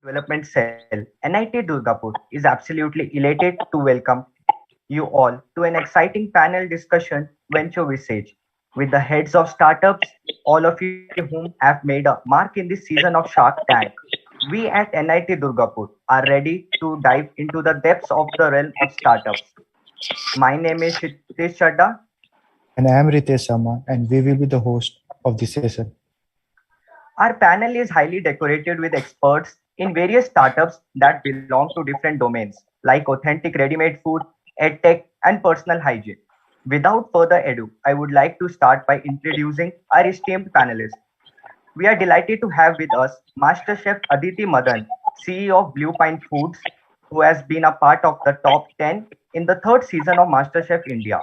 Development Cell, NIT Durgapur, is absolutely elated to welcome you all to an exciting panel discussion Venture Visage with the heads of startups, all of you whom have made a mark in this season of Shark Tank. We at NIT Durgapur are ready to dive into the depths of the realm of startups. My name is Shitish Chadda. And I am Ritesh Sharma, and we will be the host of this session. Our panel is highly decorated with experts in various startups that belong to different domains like authentic ready-made food, edtech, and personal hygiene. Without further ado, I would like to start by introducing our esteemed panelists. We are delighted to have with us Master Chef Aditi Madan, CEO of Blue Pine Foods, who has been a part of the top 10 in the third season of MasterChef India.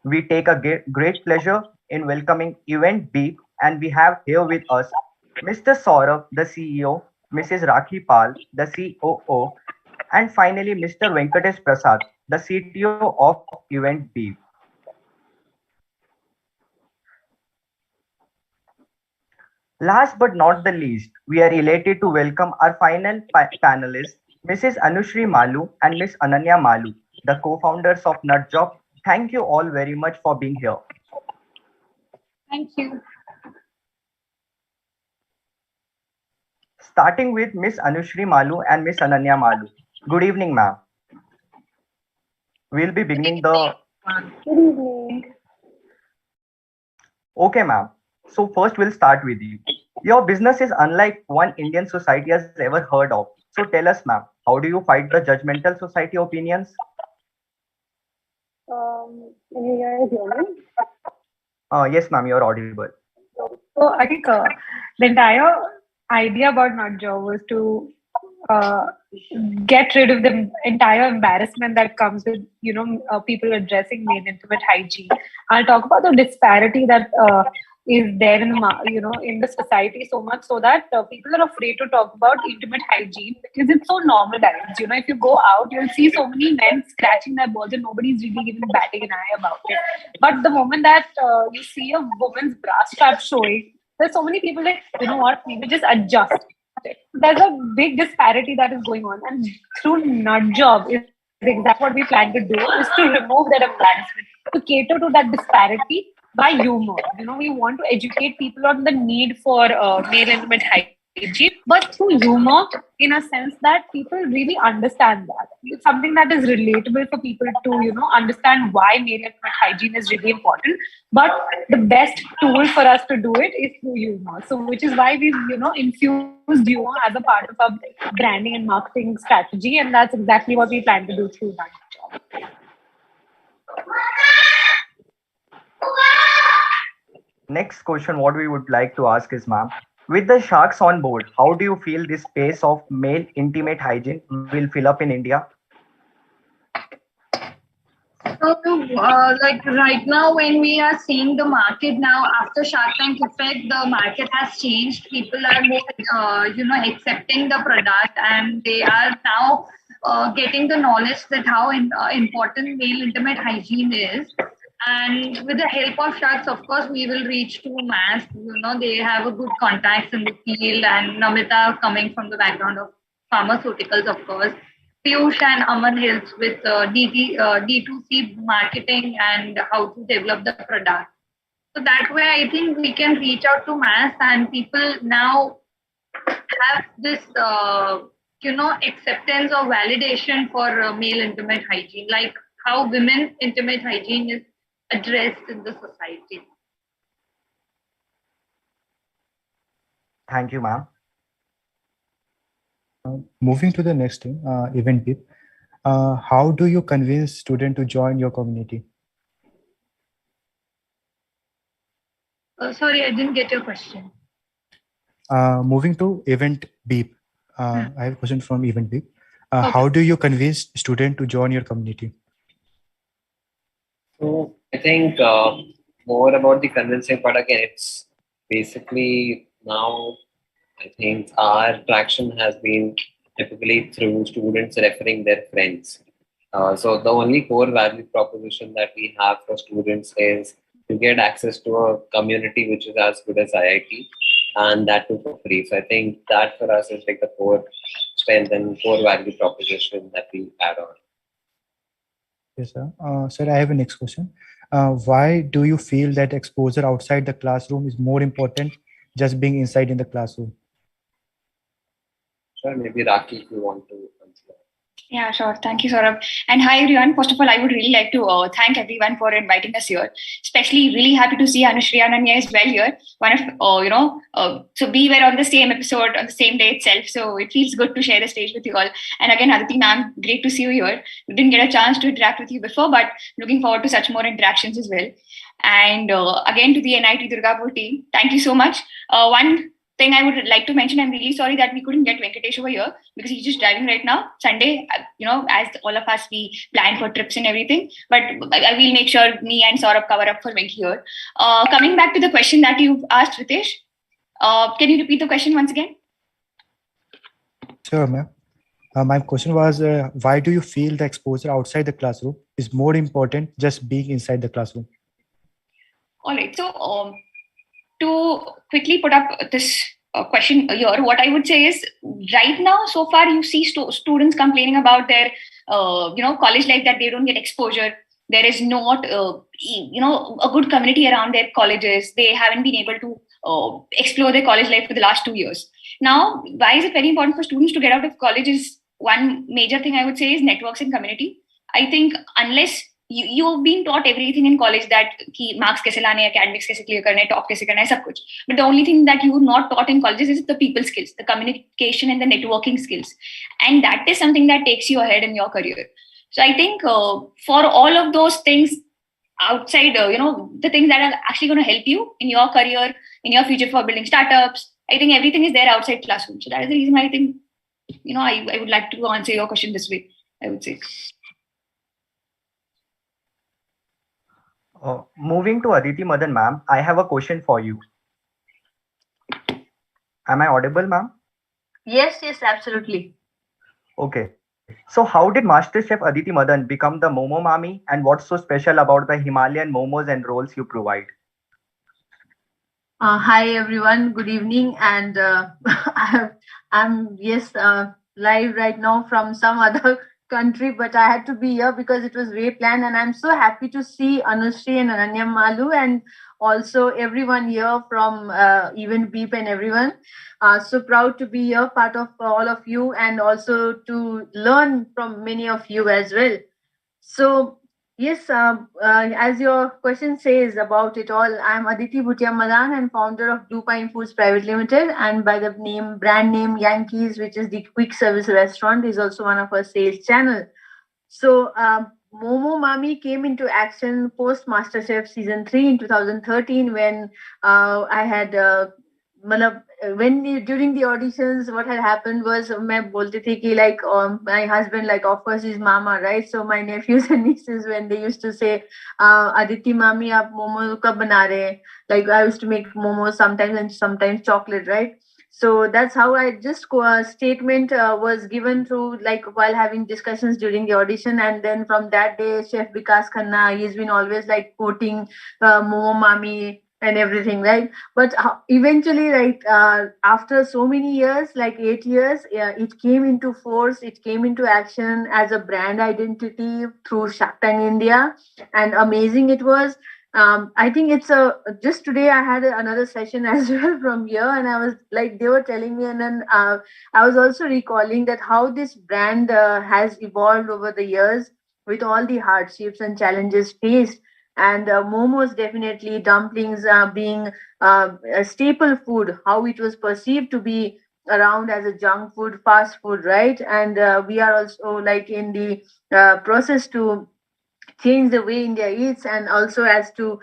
We take a great pleasure in welcoming Event B, and we have here with us Mr. Saurabh, the CEO, Mrs. Rakhi Pal, the COO, and finally Mr. Venkatesh Prasad, the CTO of Event B. Last but not the least, we are elated to welcome our final panelists, Mrs. Anushree Maloo and Ms. Ananya Maloo, the co-founders of NutJob. Thank you all very much for being here. Thank you. Starting with Ms. Anushree Maloo and Ms. Ananya Maloo. Good evening, ma'am. We'll be beginning the... Good evening. Okay, ma'am. So first we'll start with you. Your business is unlike one Indian society has ever heard of. So tell us, ma'am, how do you fight the judgmental society opinions? Can you guys hear me? Yes, ma'am, you're audible. So I think the entire idea about NutJob was to get rid of the entire embarrassment that comes with people addressing male intimate hygiene. I'll talk about the disparity that is there in the in the society so much so that people are afraid to talk about intimate hygiene because it's so normalized. If you go out, you'll see so many men scratching their balls and nobody's really even batting an eye about it. But the moment that you see a woman's bra strap showing, there's so many people like, you know what, maybe just adjust. There's a big disparity that is going on, and through NutJob is exactly what we plan to do, is to remove that embarrassment, to cater to that disparity by humor. We want to educate people on the need for male intimate hygiene, but through humor, in a sense that people really understand that. It's something that is relatable for people to, understand why male intimate hygiene is really important. But the best tool for us to do it is through humor. So, which is why we've, infused humor as a part of our branding and marketing strategy. And that's exactly what we plan to do through NutJob. Next question, what we would like to ask is, ma'am, with the sharks on board, how do you feel this space of male intimate hygiene will fill up in India? So, like right now, when we are seeing the market now after Shark Tank effect, the market has changed. People are more, accepting the product, and they are now getting the knowledge that how important male intimate hygiene is. And with the help of sharks, of course, we will reach to mass. They have a good contacts in the field, and Namita coming from the background of pharmaceuticals, of course. Piyush and Aman helps with D2C marketing and how to develop the product. So that way, I think we can reach out to mass, and people now have this, acceptance or validation for male intimate hygiene, like how women intimate hygiene is addressed in the society. Thank you, ma'am. Moving to the next thing, Event B. How do you convince students to join your community? Sorry, I didn't get your question. Moving to Event B. I have a question from Event B. Okay. How do you convince students to join your community? So I think more about the convincing part again, it's basically now I think our traction has been typically through students referring their friends. So the only core value proposition that we have for students is to get access to a community which is as good as IIT. and that too for free. So I think that for us is like the core strength and core value proposition that we add on. Yes, sir. Sir, I have a next question. Why do you feel that exposure outside the classroom is more important just being inside in the classroom? Sure, maybe Rakhi, if you want to answer that. Yeah, sure. Thank you, Saurabh. And hi, everyone. First of all, I would really like to thank everyone for inviting us here. Especially really happy to see Anushree and Ananya as well here. So we were on the same episode on the same day itself. So it feels good to share the stage with you all. And again, Aditi ma'am, great to see you here. We didn't get a chance to interact with you before, but looking forward to such more interactions as well. And again, to the NIT Durgapur team, thank you so much. One thing I would like to mention, I'm really sorry that we couldn't get Venkatesh over here because he's just driving right now. Sunday, as all of us, we plan for trips and everything. But I will make sure me and Saurabh cover up for Venki here. Coming back to the question that you asked, Ritesh, can you repeat the question once again? Sure, ma'am. My question was, why do you feel the exposure outside the classroom is more important just being inside the classroom? All right. So to quickly put up this question here, what I would say is right now, so far, you see students complaining about their, college life, that they don't get exposure. There is not, a good community around their colleges. They haven't been able to explore their college life for the last 2 years. Now, why is it very important for students to get out of college is one major thing I would say is networks and community. I think unless you've been taught everything in college that marks kaise lane, academics kaise clear karne, top kaise karna hai, sab kuch. But the only thing that you were not taught in colleges is the people skills, the communication and the networking skills. And that is something that takes you ahead in your career. So I think for all of those things outside, the things that are actually going to help you in your career, in your future for building startups, I think everything is there outside classroom. So that is the reason why I think, I would like to answer your question this way, I would say. Moving to Aditi Madan, ma'am, I have a question for you. Am I audible, ma'am? Yes, absolutely. Okay. So how did Master Chef Aditi Madan become the Momo Mami, and what's so special about the Himalayan momos and rolls you provide? Hi everyone, good evening, and I'm live right now from some other country, but I had to be here because it was way planned, and I'm so happy to see Anushree and Ananya, Maloo, and also everyone here from Event Beep and everyone. So proud to be here, part of all of you, and also to learn from many of you as well. So yes, as your question says about it all, I'm Aditi Madan and founder of Blue Pine Foods Private Limited, and by the brand name Yankees, which is the quick service restaurant, is also one of our sales channel. So Momo Mami came into action post MasterChef season 3 in 2013 when I had during the auditions, what had happened was मैं बोलते थे कि like my husband, like of course is mama, right? So my nephews and nieces, when they used to say Aditi mami aap momo kab bana rahe, like I used to make momos sometimes and sometimes chocolate, right? So that's how I just statement was given through like while having discussions during the audition, and then from that day Chef Vikas Khanna, he's been always like quoting Momo Mami and everything, right? But eventually, right, after so many years, like 8 years, it came into force, it came into action as a brand identity through Shark Tank India, and amazing it was. I think it's just today I had another session as well from here, and I was like, they were telling me, and then I was also recalling that how this brand has evolved over the years with all the hardships and challenges faced. And momos, definitely dumplings being a staple food, how it was perceived to be around as a junk food, fast food, right? And we are also like in the process to change the way India eats, and also as to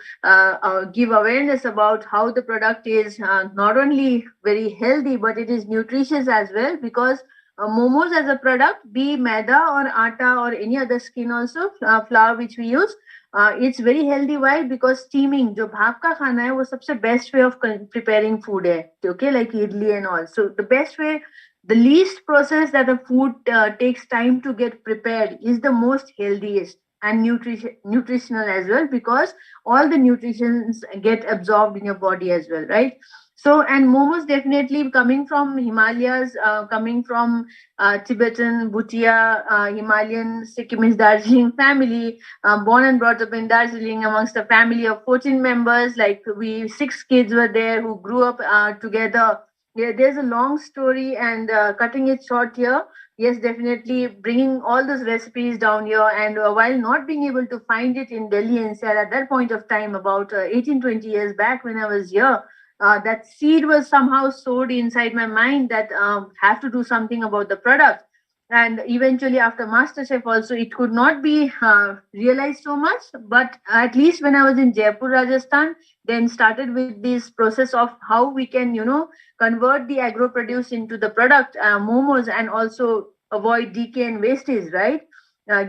give awareness about how the product is not only very healthy, but it is nutritious as well, because momos as a product, be maida or atta or any other skin also, flour which we use, it's very healthy. Why? Because steaming, जो भाप का खाना है, वो सबसे best way of preparing food है, okay, like idli and all. So the best way, the least process that a food takes time to get prepared is the most healthiest and nutritional as well, because all the nutrients get absorbed in your body as well, right? So, and momos definitely coming from Himalayas, coming from Tibetan, Bhutia, Himalayan, Sikkimese Darjeeling family, born and brought up in Darjeeling amongst a family of 14 members. Like we, 6 kids were there who grew up together. Yeah, there's a long story, and cutting it short here. Yes, definitely bringing all those recipes down here, and while not being able to find it in Delhi NCR at that point of time, about 18, 20 years back when I was here, that seed was somehow sowed inside my mind that have to do something about the product. And eventually after MasterChef also, it could not be realized so much, but at least when I was in Jaipur, Rajasthan, then started with this process of how we can, convert the agro produce into the product, momos, and also avoid decay and wastage, right?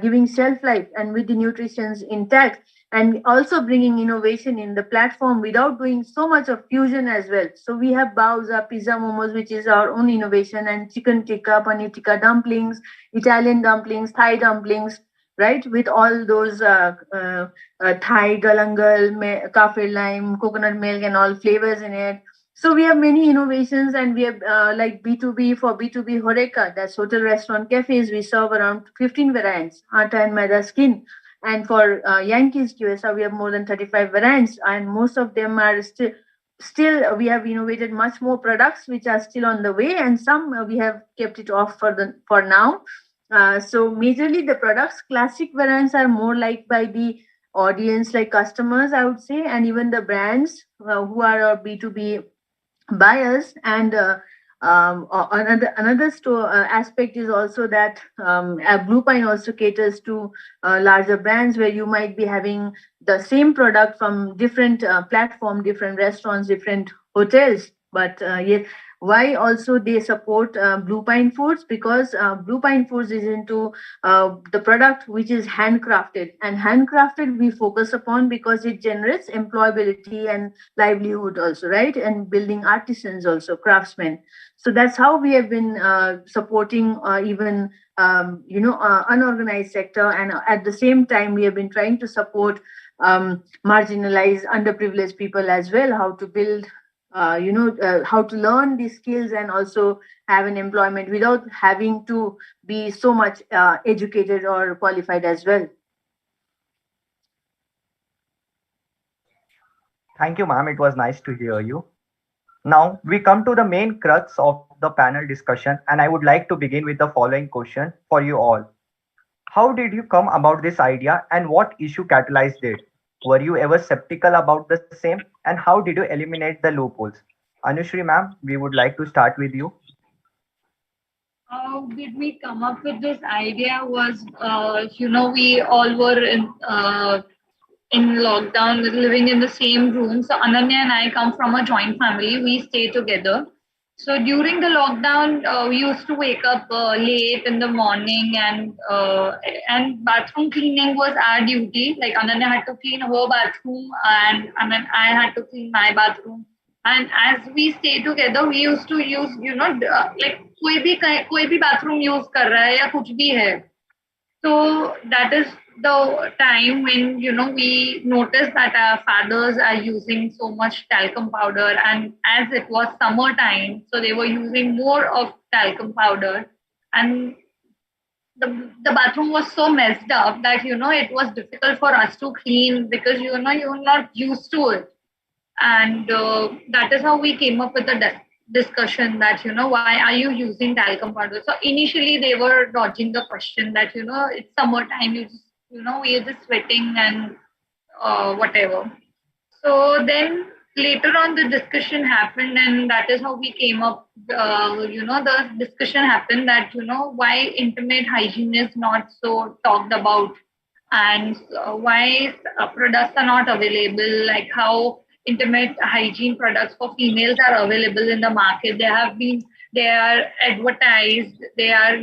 Giving shelf life and with the nutritions intact, and also bringing innovation in the platform without doing so much of fusion as well. So we have Bauza pizza momos, which is our own innovation, and chicken tikka, paneer tikka dumplings, Italian dumplings, Thai dumplings, right? With all those Thai galangal, kaffir lime, coconut milk, and all flavors in it. So we have many innovations, and we have like B2B, for B2B Horeca, that's hotel, restaurant, cafes. We serve around 15 variants, atta and maida skin. And for Yankees QSR, we have more than 35 variants, and most of them are still we have innovated much more products which are still on the way, and some we have kept it off for now. So majorly the products, classic variants are more liked by the audience, like customers, I would say, and even the brands who are our B2B buyers. And another aspect is also that Blue Pine also caters to larger brands, where you might be having the same product from different platform, different restaurants, different hotels, but yet why also they support Blue Pine Foods, because Blue Pine Foods is into the product which is handcrafted, and handcrafted we focus upon because it generates employability and livelihood also, right? And building artisans also, craftsmen. So that's how we have been supporting even unorganized sector, and at the same time we have been trying to support marginalized, underprivileged people as well, how to build how to learn these skills and also have an employment without having to be so much educated or qualified as well. Thank you, ma'am. It was nice to hear you. Now we come to the main crux of the panel discussion, and I would like to begin with the following question for you all. How did you come about this idea, and what issue catalyzed it? Were you ever skeptical about the same, and how did you eliminate the loopholes? Anushree, ma'am, we would like to start with you. How did we come up with this idea was, we all were in lockdown, living in the same room. So Ananya and I come from a joint family. We stay together. So during the lockdown, we used to wake up late in the morning, and bathroom cleaning was our duty. Like Ananya had to clean her bathroom, and I had to clean my bathroom. And as we stay together, we used to use, like कोई भी bathroom use कर रहा है या कुछ भी है. So that is the time when we noticed that our fathers are using so much talcum powder, and as it was summertime, so they were using more of talcum powder, and the bathroom was so messed up that it was difficult for us to clean because you're not used to it. And that is how we came up with the discussion that why are you using talcum powder. So initially they were dodging the question that it's summertime, you just we're just sweating and whatever. So then later on the discussion happened, and that is how we came up. The discussion happened that why intimate hygiene is not so talked about, and why products are not available, like how intimate hygiene products for females are available in the market. They are advertised, they are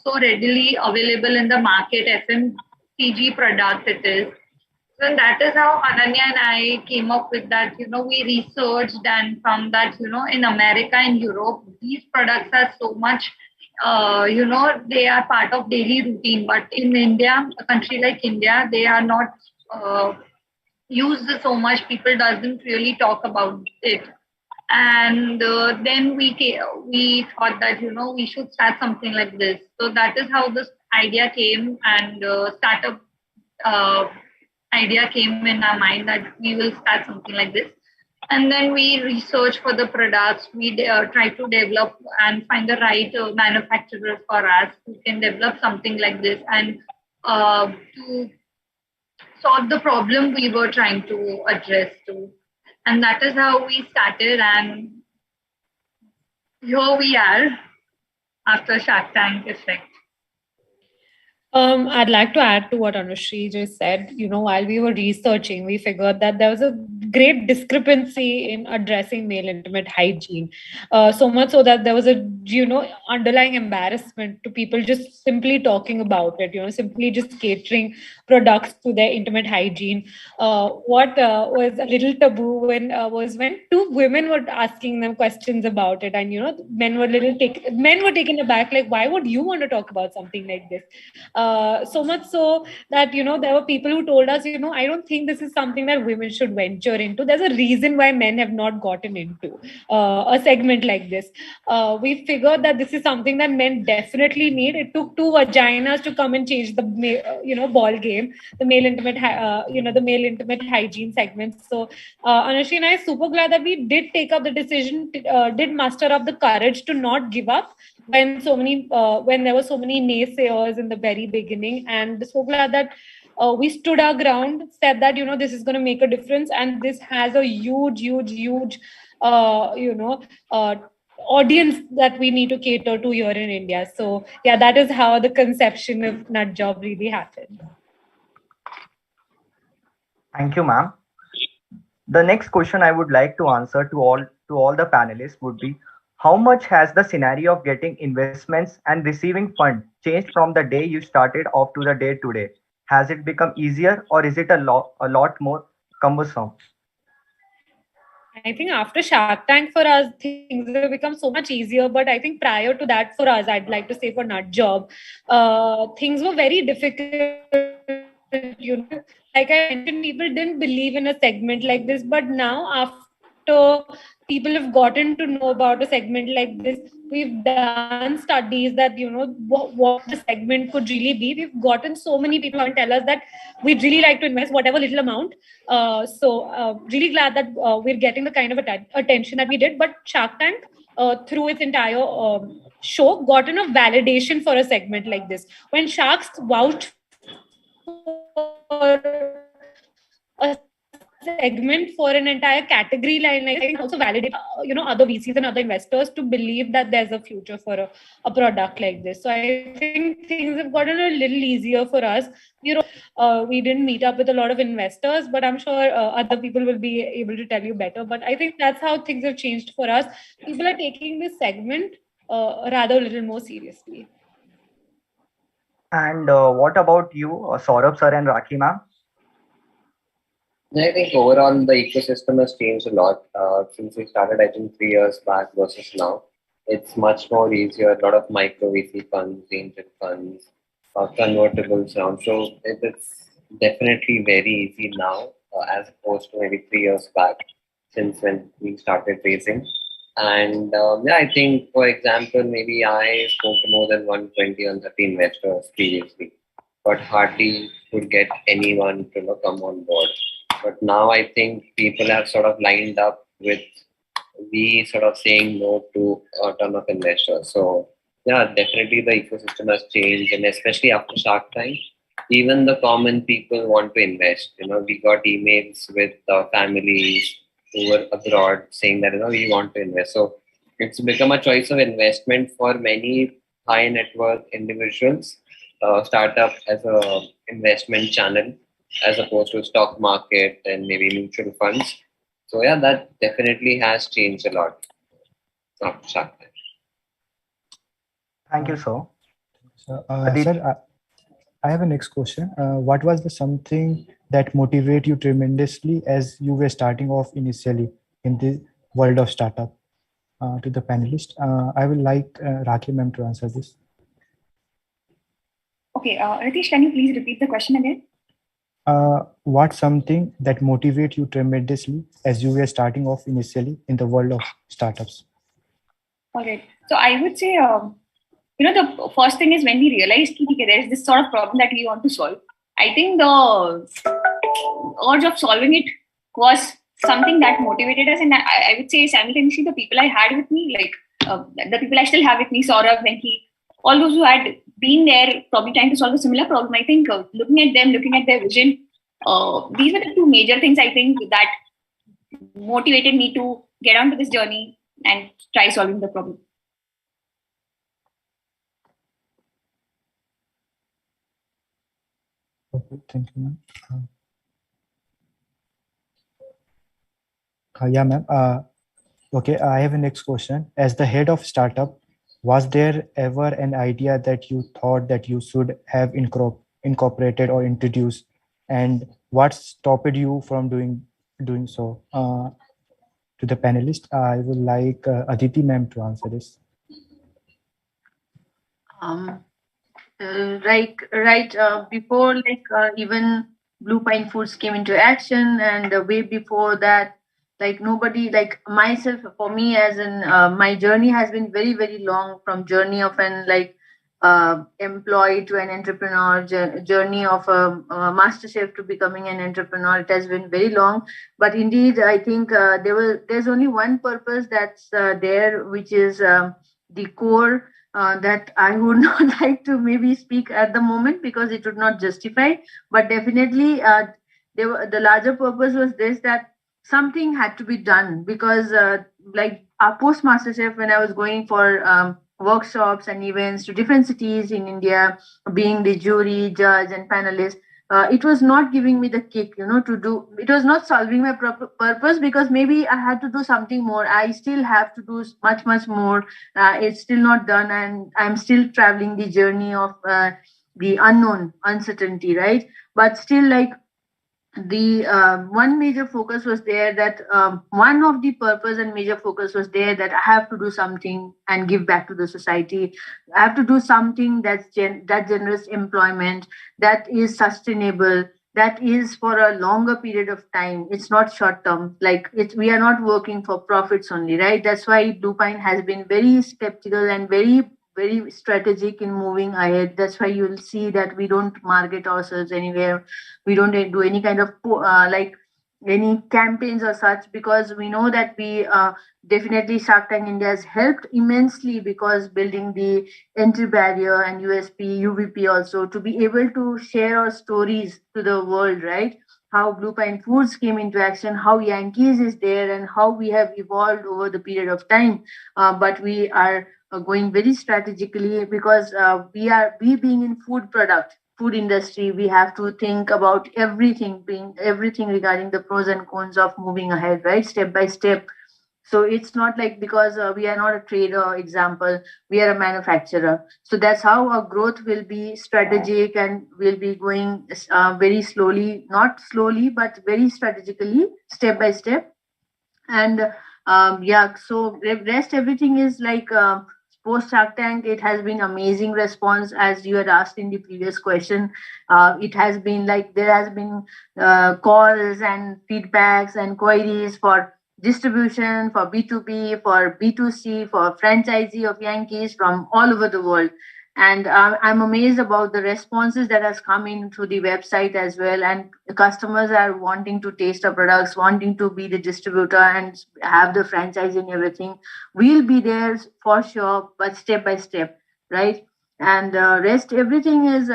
so readily available in the market. FMCG product it is. So that is how Ananya and I came up with that. We researched and found that in America and Europe these products are so much they are part of daily routine, but in India, a country like India, they are not used so much. People doesn't really talk about it. And then we thought that we should start something like this. So that is how this idea came, and startup idea came in our mind that we will start something like this. And then we research for the products. We try to develop and find the right manufacturer for us who can develop something like this, and to solve the problem we were trying to address to. And that is how we started, and here we are after Shark Tank effect. I'd like to add to what Anushree just said. While we were researching, we figured that there was a great discrepancy in addressing male intimate hygiene. So much so that there was a, underlying embarrassment to people just simply talking about it, simply just catering products to their intimate hygiene. What was a little taboo was when two women were asking them questions about it, and men were taken aback, like, why would you want to talk about something like this? So much so that there were people who told us, I don't think this is something that women should venture into. There's a reason why men have not gotten into a segment like this. We figured that this is something that men definitely need. It took two vaginas to come and change the ball game, the male intimate the male intimate hygiene segment. So Anushree and I are super glad that we did take up the decision, did muster up the courage to not give up when there were so many naysayers in the very beginning, and so glad that we stood our ground, said that this is going to make a difference, and this has a huge audience that we need to cater to here in India. So yeah, that is how the conception of Nut Job really happened. Thank you, ma'am. The next question I would like to answer to all the panelists would be, how much has the scenario of getting investments and receiving funds changed from the day you started off to the day today? Has it become easier, or is it a lot more cumbersome? I think after Shark Tank, for us, things have become so much easier. But I think prior to that, for us, I'd like to say for Nut Job, things were very difficult. Like I mentioned, people didn't believe in a segment like this. But now, after people have gotten to know about a segment like this, we've done studies that, what the segment could really be. We've gotten so many people who tell us that we'd really like to invest whatever little amount. So really glad that we're getting the kind of attention that we did. But Shark Tank, through its entire show, gotten a validation for a segment like this. When sharks vouch for a segment for an entire category line, I think also validate other VCs and other investors to believe that there's a future for a product like this. So I think things have gotten a little easier for us. We didn't meet up with a lot of investors, but I'm sure other people will be able to tell you better. But I think that's how things have changed for us. People are taking this segment rather a little more seriously. And what about you, Saurabh sir and Rakhi ma'am? I think overall the ecosystem has changed a lot since we started, I think, 3 years back versus now. It's much more easier. A lot of micro VC funds, angel funds, convertibles around. So it's definitely very easy now as opposed to maybe 3 years back since when we started raising. And I think, for example, maybe I spoke to more than 120 or 30 investors previously, but hardly could get anyone to come on board. But now I think people have sort of lined up with we sort of saying no to a ton of investors. So yeah, definitely the ecosystem has changed, and especially after Shark Tank, even the common people want to invest. We got emails with families who were abroad saying that we want to invest. So it's become a choice of investment for many high net worth individuals. Startup as a investment channel, as opposed to stock market and maybe mutual funds. So yeah, that definitely has changed a lot after Shark Tank. Thank you, sir. Sir, I have a next question. What was the something that motivated you tremendously as you were starting off initially in the world of startup? To the panelists, I would like Rakhi ma'am to answer this. Okay, Ritesh, can you please repeat the question again? what's something that motivates you tremendously as you were starting off initially in the world of startups? All right. So I would say, the first thing is when we realized that there is this sort of problem that we want to solve. I think the urge of solving it was something that motivated us, and I would say simultaneously the people I had with me, like the people I still have with me, Saurabh, Venki, all those who had been there probably trying to solve a similar problem. I think looking at them, looking at their vision, these were the two major things I think that motivated me to get onto this journey and try solving the problem. Okay, thank you, ma'am. Yeah, ma'am. Okay, I have a next question. As the head of startup, was there ever an idea that you thought that you should have incorporated or introduced, and what stopped you from doing so? To the panelists, I would like Aditi ma'am to answer this. Right. Before even Blue Pine Foods came into action, and way before that, nobody, like myself, for me as in my journey has been very, very long, from journey of an employee to an entrepreneur, journey of a master chef to becoming an entrepreneur. It has been very long, but indeed I think there's only one purpose that's there, which is the core, that I would not like to maybe speak at the moment because it would not justify. But definitely, the larger purpose was this, that something had to be done, because our post master chef, when I was going for workshops and events to different cities in India, being the jury, judge, and panelist, it was not giving me the kick, to do. It was not solving my purpose, because maybe I had to do something more. I still have to do much, much more. It's still not done, and I'm still traveling the journey of the unknown, uncertainty, right? But still, the one major focus was there, that one of the purpose and major focus was there, that I have to do something and give back to the society. I have to do something that generates employment, that is sustainable, that is for a longer period of time. It's not short term. We are not working for profits only, right? That's why Blue Pine has been very skeptical and very, very strategic in moving ahead. That's why you'll see that we don't market ourselves anywhere. We don't do any kind of any campaigns or such, because we know that we definitely Shark Tank India has helped immensely, because building the entry barrier and USP, UVP also, to be able to share our stories to the world, right? How Blue Pine Foods came into action, how Yankees is there, and how we have evolved over the period of time. But we are going very strategically, because we being in food industry, we have to think about everything regarding the pros and cons of moving ahead, right, step by step. So it's not like, because we are not a trader, example, we are a manufacturer. So that's how our growth will be strategic, and will be going very slowly, not slowly, but very strategically, step by step. And so rest everything is post Shark Tank. It has been amazing response, as you had asked in the previous question. It has been there has been calls and feedbacks and queries for distribution, for B2B, for B2C, for franchisee of Yankees from all over the world. And I'm amazed about the responses that has come in through the website as well. And the customers are wanting to taste our products, wanting to be the distributor and have the franchise and everything. We'll be there for sure, but step by step, right? And rest everything is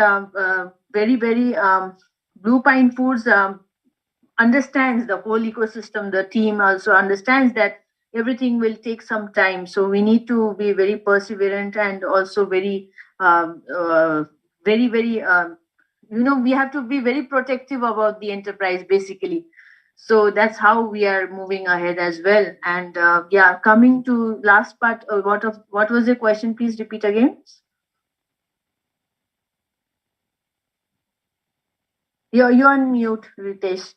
very, very Blue Pine Foods understands the whole ecosystem. The team also understands that everything will take some time. So we need to be very perseverant, and also very, very, very, we have to be very protective about the enterprise, basically. So that's how we are moving ahead as well. And coming to last part, what was the question? Please repeat again. You're on mute, Ritesh.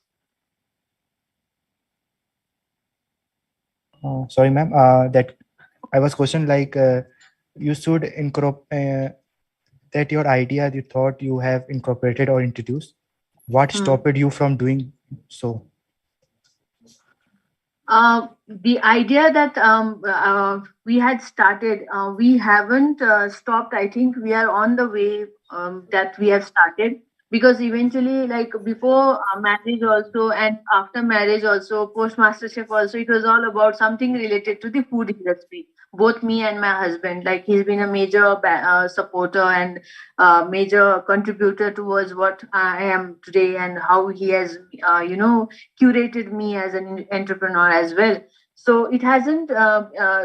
Sorry, ma'am. That I was questioned you should incorporate that your idea you thought you have incorporated or introduced. What stopped you from doing so? The idea that we had started, we haven't stopped. I think we are on the way that we have started, because eventually, like before marriage also and after marriage also, post mastership also, it was all about something related to the food industry. Both me and my husband, like he's been a major supporter and major contributor towards what I am today, and how he has, curated me as an entrepreneur as well. So it hasn't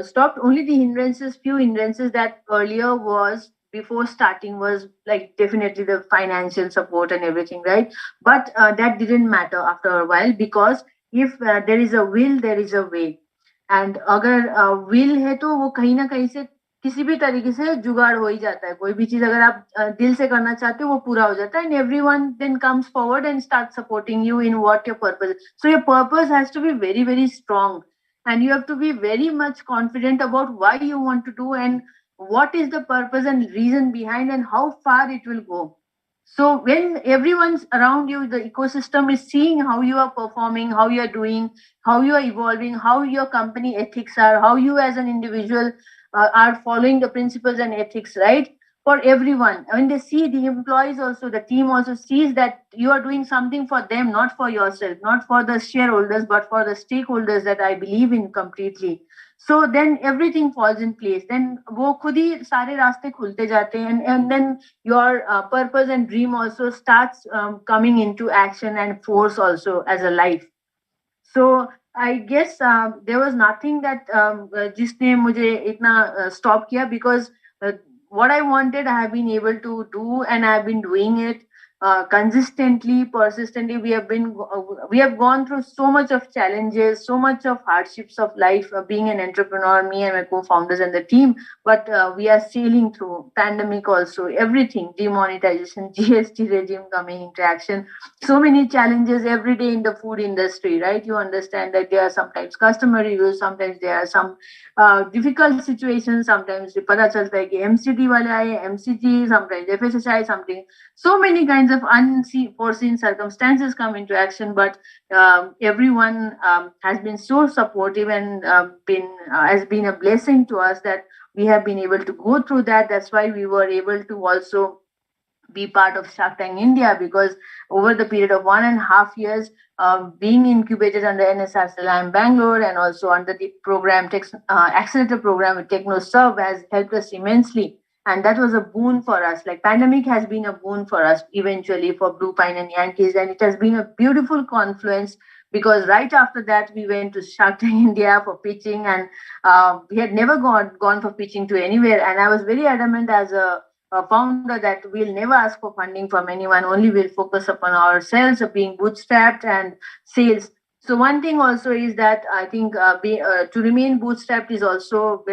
stopped. Only the hindrances, few hindrances that earlier was before starting was like definitely the financial support and everything, right? But that didn't matter after a while, because if there is a will, there is a way. And अगर will है तो वो कहीं ना कहीं से किसी भी तरीके से जुगाड़ हो ही जाता है. कोई भी चीज अगर आप दिल से करना चाहते हो वो पूरा हो जाता है, and everyone then comes forward and starts supporting you in what your purpose is. So your purpose has to be very, very strong, and you have to be very much confident about why you want to do, and what is the purpose and reason behind, and how far it will go. So when everyone's around you, the ecosystem is seeing how you are performing, how you are doing, how you are evolving, how your company ethics are, how you as an individual are following the principles and ethics, right? For everyone. When they see, the employees also, the team also sees that you are doing something for them, not for yourself, not for the shareholders, but for the stakeholders that I believe in completely. So then everything falls in place. Then वो खुद ही सारे रास्ते खुलते जाते हैं, and then your purpose and dream also starts coming into action and force also as a life. So I guess there was nothing that जिसने मुझे इतना stop किया, because what I wanted I have been able to do, and I have been doing it consistently, persistently. We have gone through so much of challenges, so much of hardships of life, being an entrepreneur, me and my co-founders and the team. But we are sailing through pandemic also, everything, demonetization, GST regime coming into action, so many challenges every day in the food industry, right? You understand that there are sometimes customer reviews, sometimes there are some difficult situations, sometimes पता चलता है कि MCD वाले आए, MCG, sometimes FSSI, something. So many kinds of unforeseen circumstances come into action, but everyone has been so supportive, and has been a blessing to us that we have been able to go through that. That's why we were able to also be part of Shark Tank India, because over the period of 1.5 years, being incubated under NSR Bangalore, and also under the program, accelerator program with TechnoServe, has helped us immensely. And that was a boon for us. Like pandemic has been a boon for us eventually, for Blue Pine and Yankees. And it has been a beautiful confluence, because right after that, we went to Shark Tank India for pitching, and we had never gone for pitching to anywhere. And I was very adamant as a founder that we'll never ask for funding from anyone, only we'll focus upon ourselves, of being bootstrapped and sales. So one thing also is that I think to remain bootstrapped is also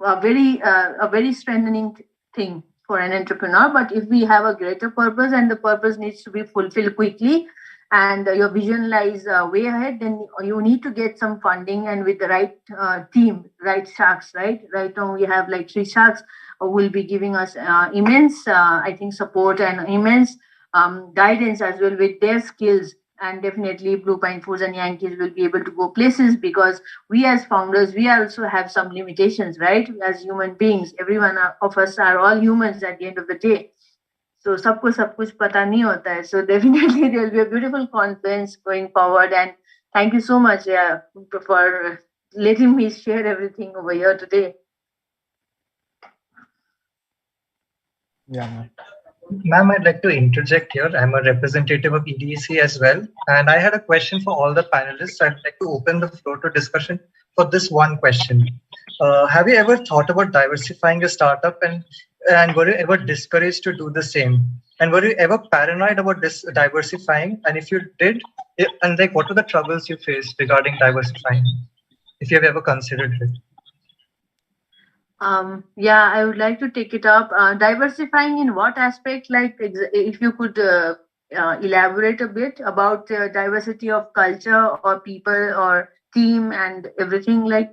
a very strengthening thing for an entrepreneur. But if we have a greater purpose, and the purpose needs to be fulfilled quickly, and your vision lies way ahead, then you need to get some funding, and with the right team, right sharks, right? Right now we have like 3 sharks who will be giving us immense, I think, support and immense guidance as well with their skills. And definitely Blue Pine Foods and Yankees will be able to go places, because we as founders, we also have some limitations, right? As human beings, everyone of us are all humans at the end of the day. So सबको सब कुछ पता नहीं होता है. So definitely there will be a beautiful confluence going forward. And thank you so much for letting me share everything over here today. Yeah, Ma'am, I'd like to interject here. I'm a representative of EDC as well. And I had a question for all the panelists. I'd like to open the floor to discussion for this one question. Have you ever thought about diversifying your startup, and were you ever discouraged to do the same? And were you ever paranoid about this diversifying? And if you did, and like what were the troubles you faced regarding diversifying, if you have ever considered it? Yeah, I would like to take it up. Diversifying in what aspect? Like, if you could elaborate a bit about diversity of culture or people or team and everything, like.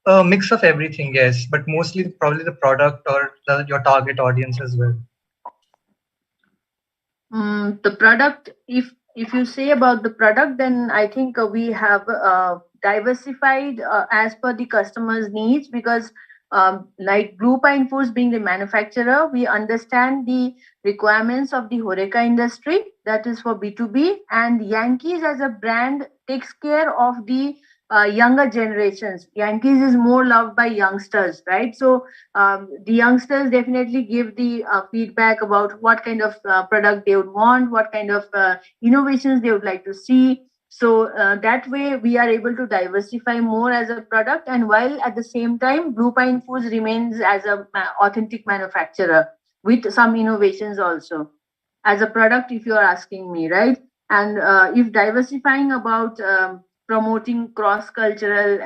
A mix of everything, yes, but mostly probably the product or your target audience as well. The product, if you say about the product, then I think we have diversified as per the customer's needs, because like Blue Pine Foods being the manufacturer, we understand the requirements of the Horeca industry, that is for B2B, and Yankees as a brand takes care of the younger generations. Yankees is more loved by youngsters, right? So the youngsters definitely give the feedback about what kind of product they would want, what kind of innovations they would like to see. So that way we are able to diversify more as a product, and while at the same time Blue Pine Foods remains as a authentic manufacturer with some innovations also as a product, if you are asking me, right? And if diversifying about promoting cross-cultural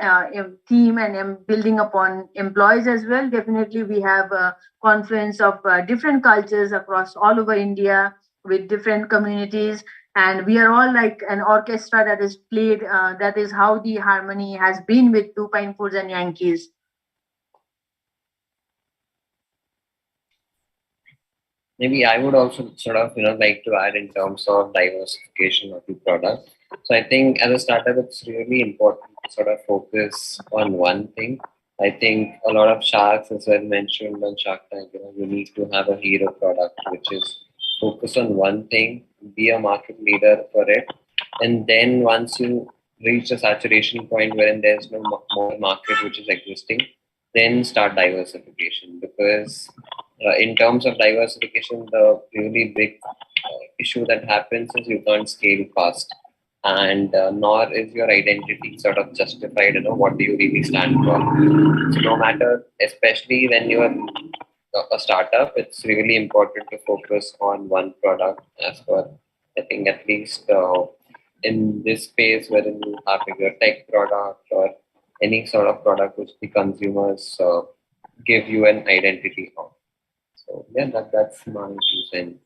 theme and building upon employees as well, definitely we have a confluence of different cultures across all over India with different communities, and we are all like an orchestra that is played. That is how the harmony has been with Blue Pine Foods and Yankees. Maybe I would also sort of, like to add in terms of diversification of the product. So I think as a startup, it's really important to sort of focus on one thing. I think a lot of sharks, as well mentioned on Shark Tank, you need to have a hero product, which is focus on one thing, be a market leader for it. And then once you reach a saturation point wherein there's no more market which is existing, then start diversification. Because in terms of diversification, the really big issue that happens is you can't scale fast, and nor is your identity sort of justified. What do you really stand for? So no matter, especially when you are a startup, it's really important to focus on one product. As per, I think at least in this space, whether you have your tech product or any sort of product which the consumers give you an identity of. So yeah, that's my 2 cents.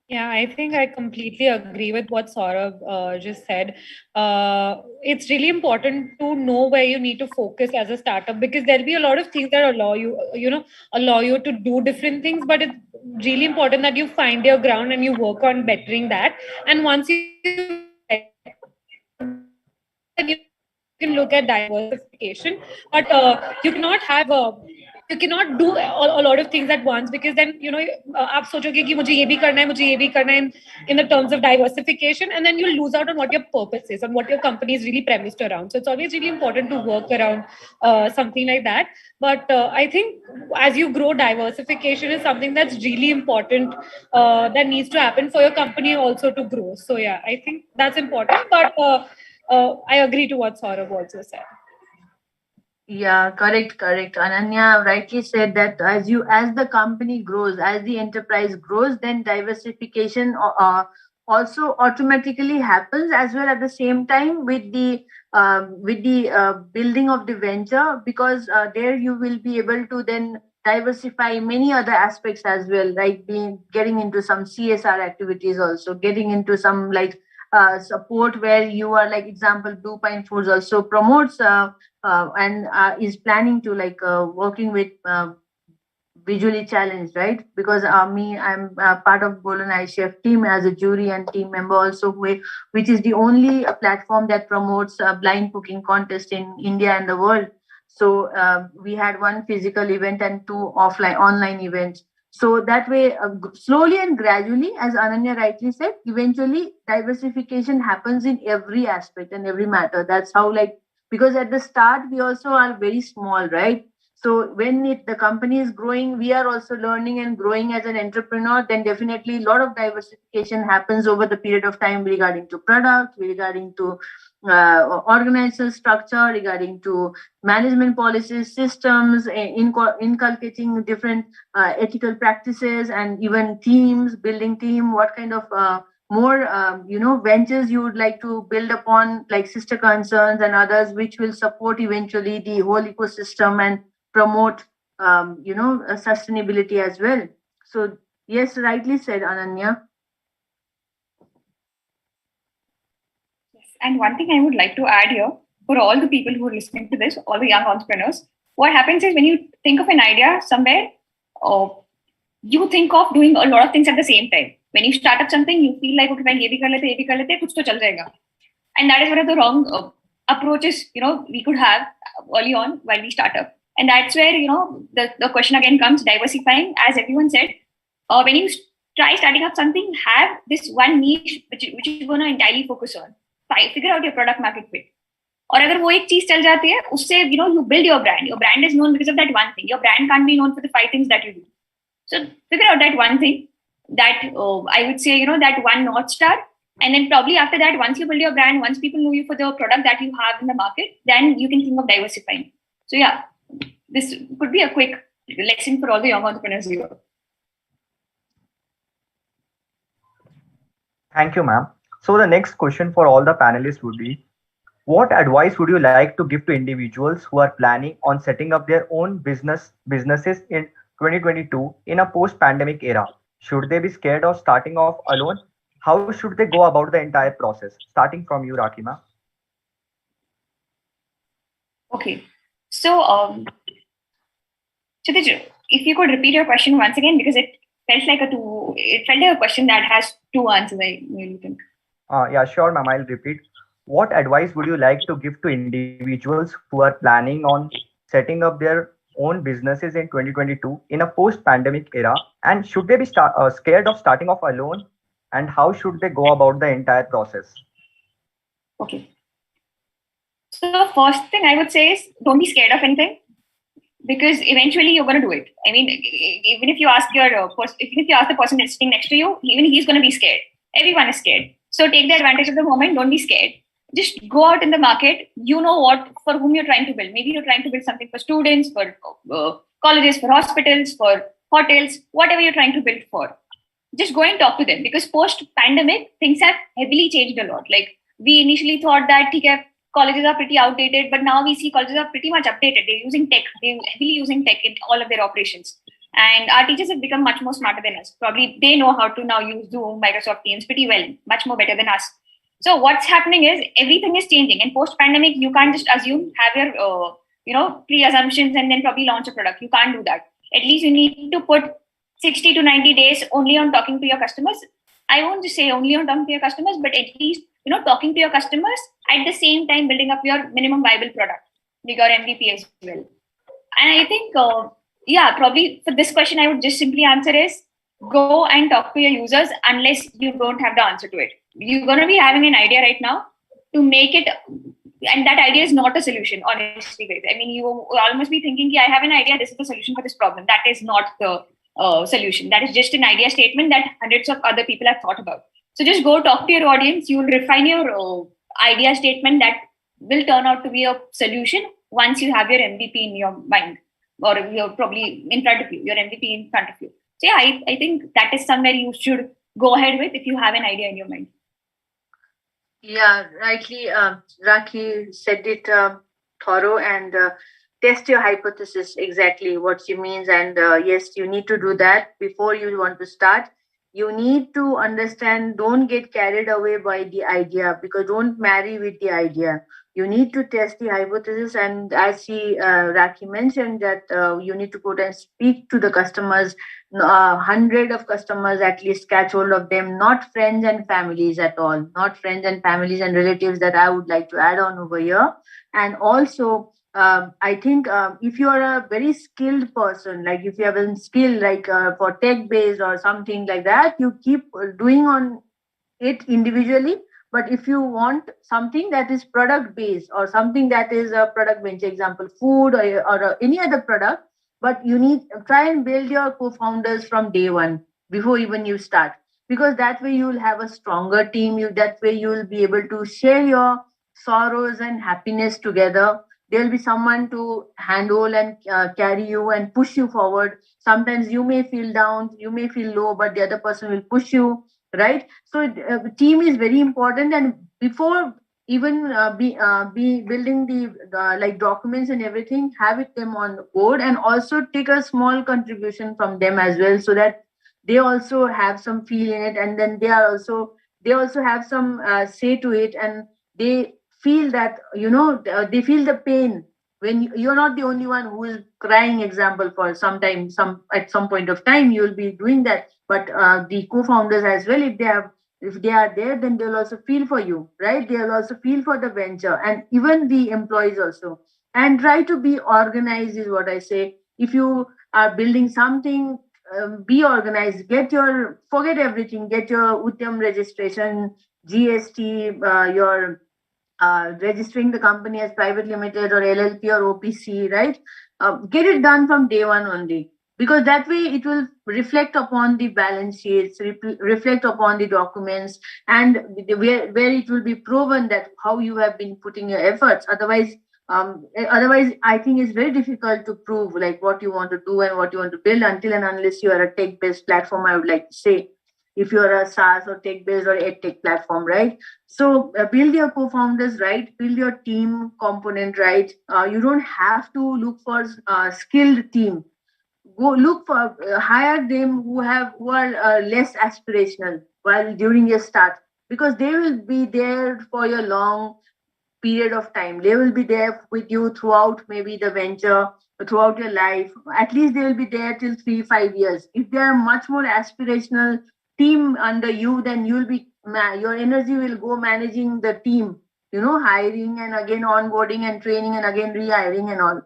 Yeah, I think I completely agree with what Saurabh just said. It's really important to know where you need to focus as a startup, because there'll be a lot of things that allow you to do different things, but it's really important that you find your ground and you work on bettering that. And once you then you can look at diversification, but you cannot do a lot of things at once, because then आप सोचोगे कि मुझे ये भी करना है, मुझे ये भी करना है in the terms of diversification, and then you lose out on what your purpose is, on what your company is really premised around. So it's always really important to work around something like that. But I think as you grow, diversification is something that's really important, that needs to happen for your company also to grow. So yeah, I think that's important. But I agree to what Saurabh also said. Yeah, correct. Ananya rightly said that as the company grows, as the enterprise grows, then diversification also automatically happens as well, at the same time with the building of the venture, because there you will be able to then diversify many other aspects as well, like getting into some CSR activities, also getting into some like support where you are, like example Blue Pine Foods also promotes and is planning to working with visually challenged, right? Because I'm part of Golden Eye Chef team as a jury and team member also, which is the only platform that promotes blind cooking contest in India and the world. So we had one physical event and 2 online events. So that way, slowly and gradually, as Ananya rightly said, eventually diversification happens in every aspect and every matter. That's how, because at the start we also are very small, right? So when the company is growing, we are also learning and growing as an entrepreneur. Then definitely a lot of diversification happens over the period of time regarding to product, regarding to organizational structure, regarding to management policies, systems, inculcating different ethical practices, and even teams, building team, what kind of more ventures you would like to build upon, like sister concerns and others, which will support eventually the whole ecosystem and promote sustainability as well. So yes, rightly said, Ananya. And one thing I would like to add here, for all the people who are listening to this, all the young entrepreneurs, what happens is when you think of an idea somewhere, you think of doing a lot of things at the same time. When you start up something, you feel like, okay, fine, ye bhi kar lete, kuch to chal jayega. And that is one of the wrong approaches, we could have early on while we start up. And that's where, the question again comes, diversifying, as everyone said. When you try starting up something, have this one niche which you're going to entirely focus on. Figure out your product market fit. और अगर वो एक चीज चल जाती है उससे you build your brand is known because of that one thing. Your brand can't be known for the 5 things that you do. So figure out that one thing, that I would say that one North Star, and then probably after that, once you build your brand, once people know you for the product that you have in the market, then you can think of diversifying. So yeah, this could be a quick lesson for all the young entrepreneurs here. Thank you, ma'am. So the next question for all the panelists would be, what advice would you like to give to individuals who are planning on setting up their own businesses in 2022 in a post-pandemic era? Should they be scared of starting off alone? How should they go about the entire process? Starting from you, Rakhi ma'am. Okay. So, Chitij, if you could repeat your question once again, because it felt like a question that has 2 answers, I really think. Yeah, sure, ma'am. I'll repeat. What advice would you like to give to individuals who are planning on setting up their own businesses in 2022 in a post-pandemic era? And should they be scared of starting off alone? And how should they go about the entire process? Okay. So the first thing I would say is, don't be scared of anything, because eventually you're going to do it. I mean, even if you ask the person sitting next to you, even he's going to be scared. Everyone is scared. So take the advantage of the moment. Don't be scared. Just go out in the market. You know for whom you're trying to build. Maybe you're trying to build something for students, for colleges, for hospitals, for hotels, whatever you're trying to build for. Just go and talk to them, because post-pandemic, things have heavily changed a lot. Like, we initially thought that colleges are pretty outdated, but now we see colleges are pretty much updated. They're using tech. They're heavily using tech in all of their operations. And our teachers have become much more smarter than us. Probably they know how to now use Zoom, Microsoft Teams pretty well, much more better than us. So what's happening is everything is changing. And post-pandemic, you can't just assume, have your pre-assumptions and then probably launch a product. You can't do that. At least you need to put 60 to 90 days only on talking to your customers. I won't just say only on talking to your customers, but at least, talking to your customers, at the same time building up your minimum viable product, your MVP as well. And I think, probably for this question, I would just simply answer is, go and talk to your users unless you don't have the answer to it. You're going to be having an idea right now to make it, and that idea is not a solution, honestly, guys. I mean, you will almost be thinking, I have an idea, this is the solution for this problem. That is not the solution. That is just an idea statement that hundreds of other people have thought about. So just go talk to your audience. You will refine your idea statement that will turn out to be a solution once you have your MVP in your mind, or you're probably in front of you, your MVP in front of you. So yeah, I think that is somewhere you should go ahead with if you have an idea in your mind. Yeah, rightly, Rakhi said it thorough, and test your hypothesis exactly what she means. And yes, you need to do that before you want to start. You need to understand, don't get carried away by the idea, because don't marry with the idea. You need to test the hypothesis, and as Rakhi mentioned, that you need to go and speak to the customers, 100 of customers at least, catch hold of them, not friends and families at all, not friends and families and relatives, that I would like to add on over here. And also, I think if you are a very skilled person, like if you have a skill like for tech based or something like that, you keep doing on it individually. But if you want something that is product based, or something that is a product based, example, food or any other product, but you need try and build your co-founders from day one before even you start, because that way you will have a stronger team. That way you will be able to share your sorrows and happiness together. There will be someone to handle and carry you and push you forward. Sometimes you may feel down, you may feel low, but the other person will push you, right? So team is very important. And before even be building the like documents and everything, have it them on board, and also take a small contribution from them as well, so that they also have some feel in it, and then they also have some say to it, and they feel that they feel the pain when you're not the only one who is crying, example, for at some point of time you'll be doing that, but the co-founders as well, if they are there, then they'll also feel for you, right? They'll also feel for the venture, and even the employees also. And try to be organized is what I say. If you are building something, be organized. Forget everything. Get your Utyam registration, GST, your registering the company as private limited or LLP or OPC, right? Get it done from day one only, because that way it will reflect upon the balance sheets, reflect upon the documents, and where it will be proven that how you have been putting your efforts. Otherwise, I think it's very difficult to prove like what you want to do and what you want to build until and unless you are a tech-based platform, I would like to say. If you're a SaaS or tech-based or EdTech platform, right? So build your co-founders right, build your team component right. You don't have to look for a skilled team. Go look for hire them who are less aspirational while during your start, because they will be there for your long period of time. They will be there with you throughout maybe the venture, throughout your life. At least they will be there till 3-5 years. If they are much more aspirational team under you, then you'll be your energy will go managing the team, hiring and again onboarding and training and again rehiring and all.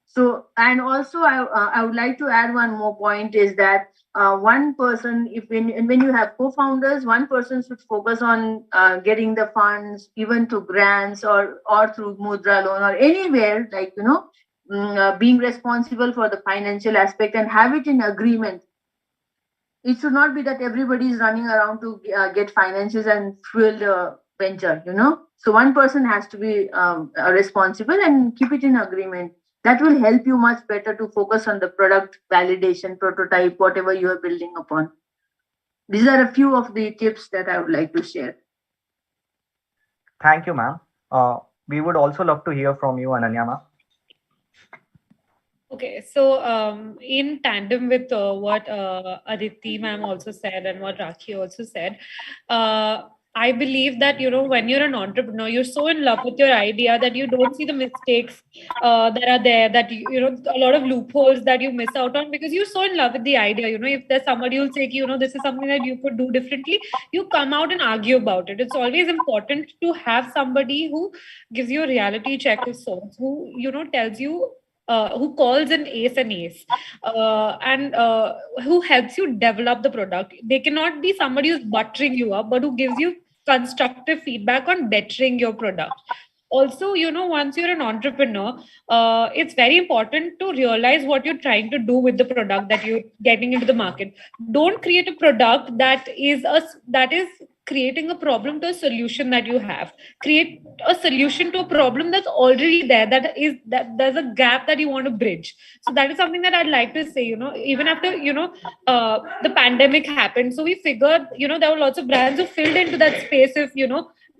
So, and also I would like to add one more point is that one person, when you have co-founders, one person should focus on getting the funds, even to grants or through Mudra loan or anywhere, like, being responsible for the financial aspect and have it in agreement. It should not be that everybody is running around to get finances and fuel the venture, So one person has to be responsible and keep it in agreement. That will help you much better to focus on the product validation, prototype, whatever you are building upon. These are a few of the tips that I would like to share. Thank you, ma'am. We would also love to hear from you, Ananya, ma'am. Okay, so in tandem with what Aditi ma'am also said and what Rakhi also said, I believe that, when you're an entrepreneur, you're so in love with your idea that you don't see the mistakes that are there, that, a lot of loopholes that you miss out on because you're so in love with the idea. If there's somebody who'll say, this is something that you could do differently, you come out and argue about it. It's always important to have somebody who gives you a reality check of sorts, who, tells you, who calls an ace, and who helps you develop the product. They cannot be somebody who's buttering you up, but who gives you constructive feedback on bettering your product. Also, once you're an entrepreneur, it's very important to realize what you're trying to do with the product that you're getting into the market. Don't create a product that is creating a problem to a solution that you have. Create a solution to a problem that's already there, that there's a gap that you want to bridge. So that is something that I'd like to say. Even after the pandemic happened, so we figured, there were lots of brands who filled into that space of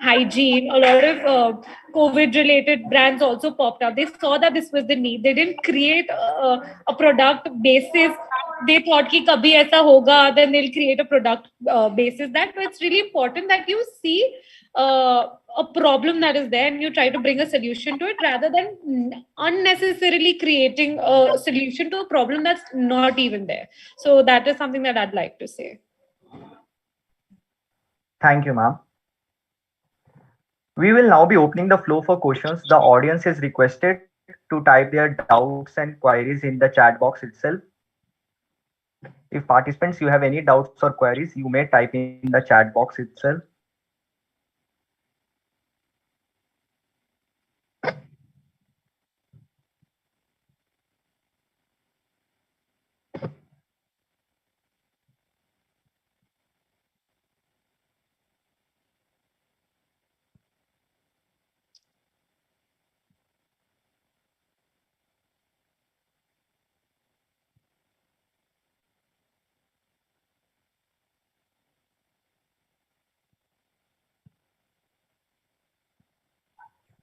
hygiene. A lot of COVID related brands also popped up. They saw that this was the need. They didn't create a product basis. They thought ki kabhi aisa hoga, then they'll create a product basis. That it's really important that you see a problem that is there and you try to bring a solution to it, rather than unnecessarily creating a solution to a problem that's not even there. So that is something that I'd like to say. Thank you, ma'am. We will now be opening the floor for questions. The audience is requested to type their doubts and queries in the chat box itself. If participants, you have any doubts or queries, you may type in the chat box itself.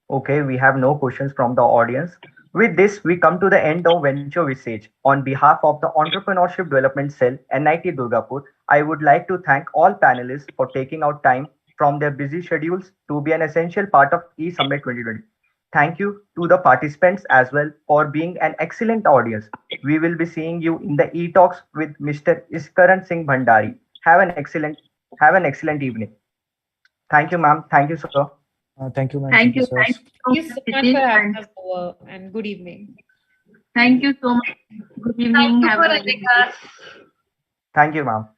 Okay, we have no questions from the audience. With this, we come to the end of Venture Visage. On behalf of the Entrepreneurship Development Cell, NIT Durgapur, I would like to thank all panelists for taking out time from their busy schedules to be an essential part of ESUMMIT 2020. Thank you to the participants as well for being an excellent audience. We will be seeing you in the e-talks with Mr. Iskaran Singh Bhandari. Have an excellent evening. Thank you, ma'am. Thank you, sir. Thank you, ma'am. Thank you. sir. Thank Thank you you so much for having us over, and good evening. Thank you so much. Good evening. Thank you Have for a having us. Thank you, ma'am.